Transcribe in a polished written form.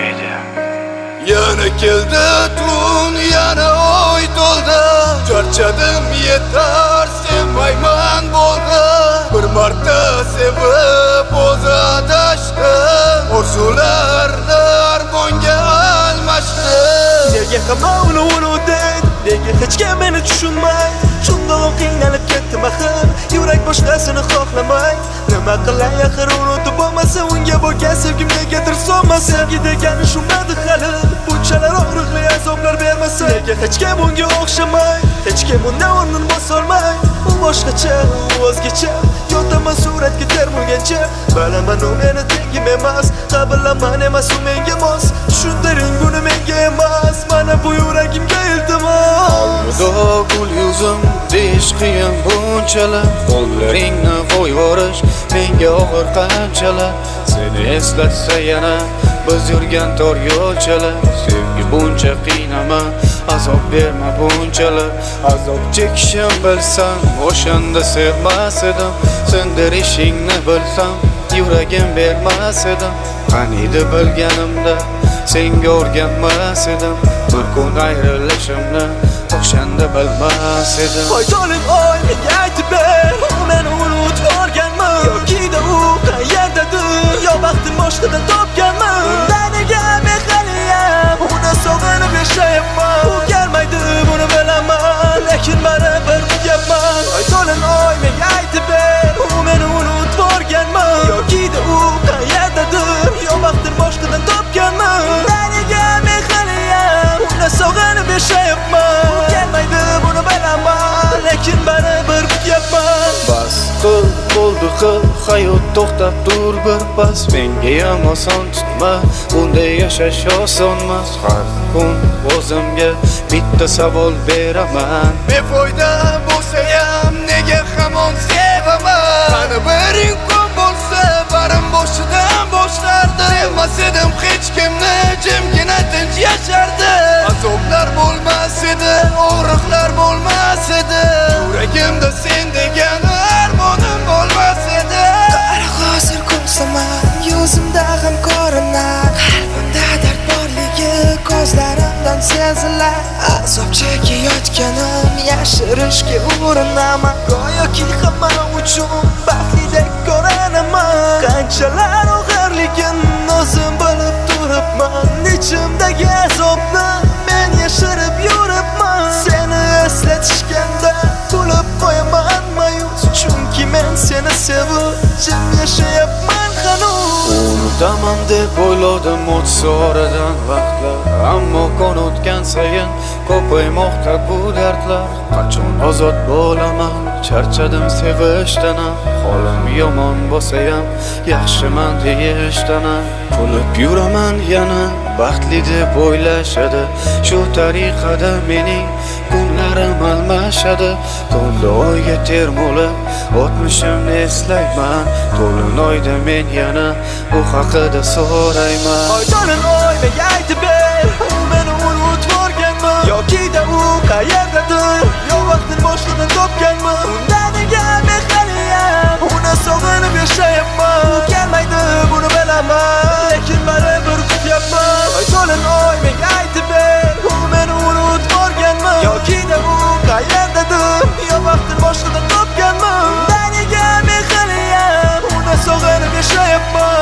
Media. Yana keldi tun, yana oy to'ldi. Charchadim yetar, sevmayman bo'ldi. Bir marta sevib o'zi adashdi. Orzularni armonga almashdi. Nega hamma uni unutdi? Nega hech kim meni tushunmaydi? Shundoq qiynalib ketdim axir, yurak boshqasini xohlamay. Nima qilay axir unutib bo'lmasa, unga bo'lgan sevgim negadir so'nmasa. Sevgi degani shumadi hali, bunchalar og'riqli azoblar bermasa. Nega hech kim unga o'xshamay, hech kim undan o'rnini bosolmay. U boshqacha, u o'zgacha, yotaman suratga termulgancha. Bilaman u meni tengim emas, qabillaman emas u menga mos. Tushuntiring buni menga emas, mana bu yuragimga iltimos. Alvido gul yuzim, deyish qiyin bunchalar. Qo'llaringni qo'yvorish menga og'ir qanchalar. Seni eslatsa yana biz yurgan tor yo'lchalar. Sevgi buncha qiynama, azob berma bunchalar. Azob chekishim bilsam, o'shanda sevmas edim. Sindirishingni bilsam, yuragim bermas edim. Qaniydi bilganimda senga o'rganmas edim. Bir kun ayrilishimni o'shanda bilmas edim. Voy to'lim oy, menga aytib ber, u meni unutib borganmi? Yoki-da u qayerdadir, yo baxtim boshqadan topganmi? Undan nega men haliyam uni sog'inib yashayapman? U kelmaydi buni bilaman, lekin baribir kutyapman. Voy to'lim oy, menga aytib ber, u meni unutib borganmi? Yoki-da u qayerdadir, yo baxtim boshqadan topganmi? Undan nega men haliyam uni sog'inib yashayapman? U kelmaydi buni bilaman, lekin baribir kutyapman. Bas qil, bo'ldi qil, hayot to'xtab tur bir pas. Menga ham oson tutma, bunday yashash osonmas. Har kun o'zimga bitta savol beraman. Befoyda bo'lsa ham nega hamon sevaman? Qani bir imkon bo'lsa, barim boshidan boshlardi. Sevmas edim hech kimni, jimgina tinch yashardi. Azoblar bo'lmas edi, og'riqlar bo'lmas edi. Yuragimda sen degan armonim bo'lmas edi. Qara hozir ko'rsaman, yuzimda ham ko'rinar. Qalbimda dard borligi ko'zlarimdan sezilar. Azob chekayotganim yashirishga urinaman. Go'yoki hamma uchun baxtidek ko'rinaman. Qanchalar og'irligini o'zim bilib turibman. Ichimdagi azobni men yashirib yuribman. Seni eslatishganda kulib qo'yaman mayus, chunki men seni sevib jim yashayapman hanuz. Unutaman deb o'yladim o'tsa oradan vaqtlar, ammo kun o'tgan sayin ko'paymoqda bu dardlar. Qachon ozod bo'laman, charchadim sevishdan. Holim yomon bo'lsa ham yaxshiman deyishdan. Kulib yuraman yana, baxtli deb o'ylashadi. Shu tariqada mening kunlarim almashadi. To'nda oyga termulib o'tmishimni eslayman. To'lin oyda men yana u haqida so'rayman. Voy to'lin oy, menga aytib ber, u meni unutib borganmi? Yoki-da u qayerdadir, yo vaqtin boshqadan topganmi? Undan nega men haliyam uni sog'inib yashayapman? U kelmaydi buni bilaman, lekin baribir kutyapman. Voy to'lin oy, menga aytib ber, u meni unutib borganmi? Yoki-da u qayerdadir, yo vaqtin boshqadan topganmi? Undan nega men haliyam uni sog'inib yashayapman?